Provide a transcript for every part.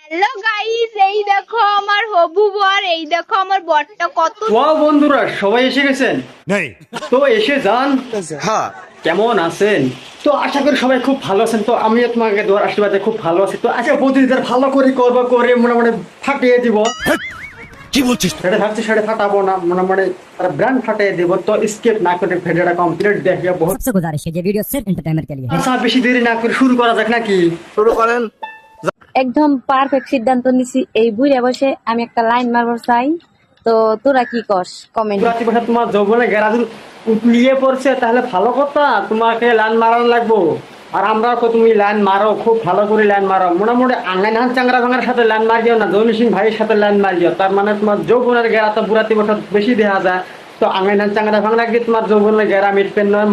Hello guys, এই দেখো আমার হবু বর, এই দেখো আমার বরটা কত। ওয়াও বন্ধুরা, সবাই এসে গেছেন? তো এসে যান। হ্যাঁ, কেমন আছেন? তো আশা করি সবাই খুব ভালো আছেন। তো আমিও তোমাকে দোয়ার আশীর্বাদে খুব ভালো আছি। তো আজকে প্রতিদিন ভালো করে করবো, করে মোটামুটি ফাটিয়ে দিব। কি বলছিস? সেটা ভাবছি সেটা ফাটাবো না, মোটামুটি ব্র্যান্ড ফাটিয়ে দিব। তো স্কিপ না করে ভিডিওটা কমপ্লিট দেখে বহুত सबसे गुजारिश है ये वीडियो सिर्फ एंटरटेनमेंट के लिए है। আচ্ছা, বেশি দেরি না করে শুরু করা যাক নাকি? শুরু করেন। একদম পারফেক্ট সিদ্ধান্ত নিছি। এই বুইরা বসে আমি একটা লাইন মারবো চাই। তো তোরা কি কস কমেন্ট? প্রতি বছর তোমার যৌবনে গ্যারাজ উতলিয়ে পড়ছে, তাহলে ভালো কথা, তোমাকে লাইন মারানো লাগবো। আর আমরা তুমি লাইন মারো, খুব ভালো করে লাইন মারো। মোটামুটি আঙ্গাইন হান চাংরা ভাঙার সাথে লাইন মারিও না, জনি সিং ভাইয়ের সাথে লাইন মারিও। তার মানে তোমার যৌবনের গেরা তো বুড়াতি বছর বেশি দেখা যায়। তো আঙ্গাইন হান চাংরা ভাঙা গিয়ে তোমার যৌবনের গেরা মিটবেন নয়।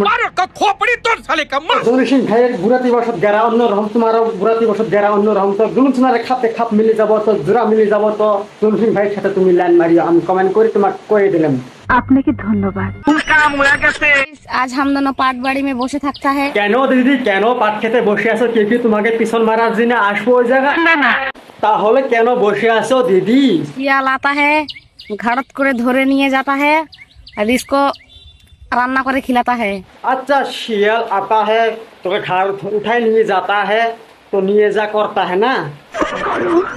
জনি সিং ভাইয়ের বুড়াতি বছর গেরা অন্য রকম, তোমারও বুড়াতি বছর গেরা অন্য রকম। তো দুজন তোমার খাপে খাপ মিলে যাবো, তো জোড়া মিলে যাবো। তো জনি সিং ভাইয়ের সাথে তুমি লাইন মারিও, আমি কমেন্ট করে তোমাকে কয়ে দিলাম। आज हम दोनों पाट बाड़ी में बसे থাকता है। কেন দিদি, কেন পাট খেতে বসে আছো? কে কি তোমাকে পিছন মারার জন্য আসবো ওই জায়গা? তাহলে কেন বসে আছো দিদি? শিয়াল आता है, ঘাড়ত করে ধরে নিয়ে जाता है और इसको রান্না করে খিলাতা है। আচ্ছা, শিয়াল আতা হ্যাঁ, তোকে ঘাড় উঠায় নিয়ে যাতা হ্যাঁ, তো নিয়ে যা করতা হ্যাঁ না?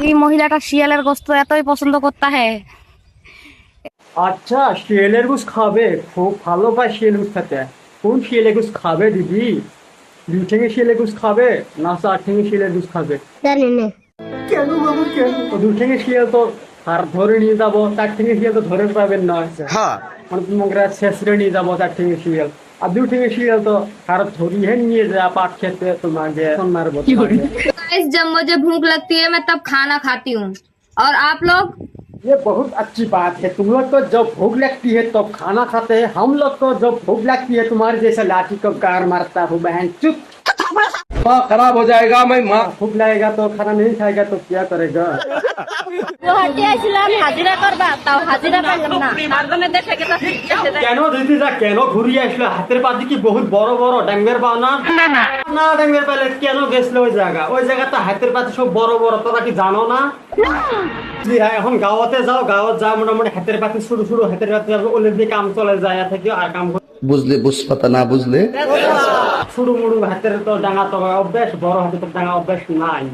এই মহিলাটা শিয়ালের গোশত এতই পছন্দ করতা है। আচ্ছা, শিয়ালের গুছ খাবে, খুব ভালো পায় শিয়াল গুছ খেতে। কোন শিয়ালের গুছ খাবে দিদি? দুই ঠেঙে শিয়ালের গুছ খাবে না চার ঠেঙে শিয়ালের গুছ খাবে? জানি না। কেন বাবু কেন? দুই ঠেঙে শিয়াল তো আর ধরে নিয়ে যাবো, চার ঠেঙে শিয়াল তো ধরে পাবেন নয়। হ্যাঁ, মানে তোমাকে শেষরে নিয়ে যাবো চার ঠেঙে শিয়াল। আর দুই ঠেঙে শিয়াল তো আর ধরিয়ে নিয়ে যা পাট খেতে, তোমাকে মারবো। गाइस, जब मुझे भूख लगती है मैं तब खाना खाती हूँ, और आप लोग? ये बहुत अच्छी बात है। तुम लोग को जब भूख लगती है तब खाना खाते हैं, हम लोग को जब भूख लगती है तुम्हारे जैसा लाठी को गार मारता हूँ। बहन चुप। माँ खराब हो जाएगा। मैं माँ भूख लगेगा तो खाना नहीं खाएगा तो क्या करेगा? গুয়াহাটি আইছিলাম হাজিরা করবা, তাও হাজিরা পাইলাম না। তার জন্য দেখে গেছে কেন দিদি যা, কেন ঘুরিয়ে আসলো? হাতের পাতি কি বহুত বড় বড় ড্যাঙ্গের পাও না? না ড্যাঙ্গের পাইলে কেন গেছিল ওই জায়গা? ওই জায়গাটা হাতের পাতি সব বড় বড়, তোরা কি জানো না? জি হ্যাঁ, এখন গাঁৱতে যাও, গাঁৱত যা মোটামুটি হাতের পাতি শুরু শুরু হাতের পাতি ওলে দিয়ে কাম চলে যায় থেকে আর কাম বুঝলে বুঝপাতা না বুঝলে শুরু মুড়ু হাতের তো ডাঙা তো অভ্যাস, বড় হাতের তো ডাঙা অভ্যাস নাই।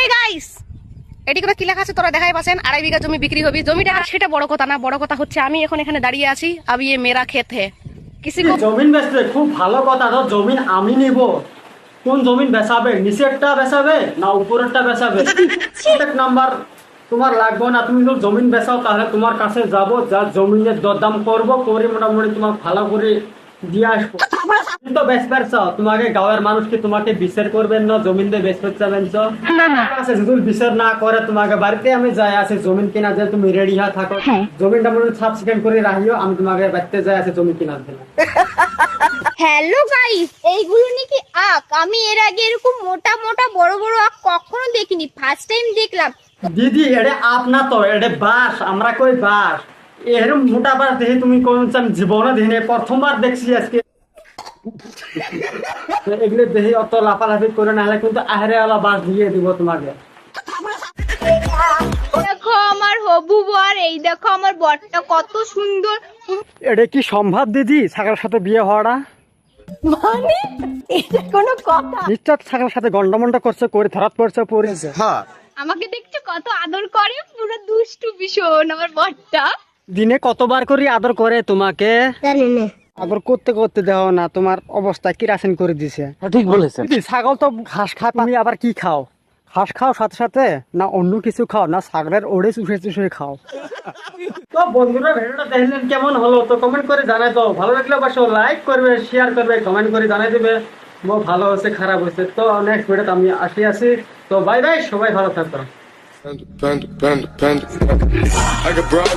এই গাইস, এটি করে কি লেখা আছে তোরা দেখাই পাচ্ছেন? 2.5 বিঘা জমি বিক্রি হবে। জমিটা সেটা বড় কথা না, বড় কথা হচ্ছে আমি এখন এখানে দাঁড়িয়ে আছি। আবি ये मेरा खेत है। किसी को জমিন বেচবে, খুব ভালো কথা। তো জমিন আমি নিব। কোন জমিন বেচাবে? নিচেরটা বেচাবে না উপরেরটা বেচাবে? প্রত্যেক নাম্বার তোমার লাগবে না। তুমি যদি জমিন বেচাও তাহলে তোমার কাছে যাব, যা জমিনের দরদাম করবো, করে মোটামুটি তোমার ভালো করে দিয়ে আসবো। তুমি তো বেচবার চাও, তোমাকে গাঁয়ের মানুষ কি তোমাকে বিচার করবেন না? জমিন দিয়ে বেচতে চাবেন তো? যদি বিচার না করে তোমাকে বাড়িতে আমি যাই আছে জমিন কিনা যে তুমি রেডি হয়ে থাকো, জমিনটা মনে সাফ সিকেন করে রাখিও, আমি তোমাকে বাড়িতে যাই আছে জমি কিনার জন্য। হ্যালো গাইস, এইগুলো নাকি আখ। আমি এর আগে এরকম মোটা মোটা বড় বড় আখ কখনো দেখিনি, ফার্স্ট টাইম দেখলাম। দিদি এটা আপ না তো, এটা বাস। আমরা কই বাস, এরকম মোটা বাস দেখে তুমি কোন জীবনে দেখি নাই, প্রথমবার দেখছি আজকে। তো এগুলো দেখে অত লাফালাফি করে না হলে কিন্তু আহারে আলা বাস দিয়ে দিব তোমাকে। দেখো আমার হবু বর, এই দেখো আমার বরটা কত সুন্দর। এটা কি সম্ভব দিদি, ছাগলের সাথে বিয়ে হওয়াটা? মানে এটা কোনো কথা? নিশ্চয় ছাগলের সাথে গন্ডমন্ড করছে, করে ধরাত পড়ছে পড়েছে। হ্যাঁ, আমাকে দেখছো কত আদর করে, পুরো দুষ্টু ভীষণ আমার বরটা। দিনে কতবার করে আদর করে তোমাকে? জানি না। আদর করতে করতে দেও না, তোমার অবস্থা কিরাসিন করে দিছে। ঠিক বলেছেন। দিদি ছাগল তো ঘাস খায়, তুমি আবার কি খাও? ঘাস খাও সাথে সাথে, না অন্য কিছু খাও, না ছাগলের ওড়ে চুষে চুষে খাও? তো বন্ধুরা, ভিডিওটা দেখলেন কেমন হলো? তো কমেন্ট করে জানাই তো। ভালো লাগলে অবশ্যই লাইক করবে, শেয়ার করবে, কমেন্ট করে জানাই দেবে ভালো হয়েছে খারাপ হয়েছে। তো নেক্সট ভিডিওতে আমি আসি। তো বাই বাই, সবাই ভালো থাকো। Panda. I got broad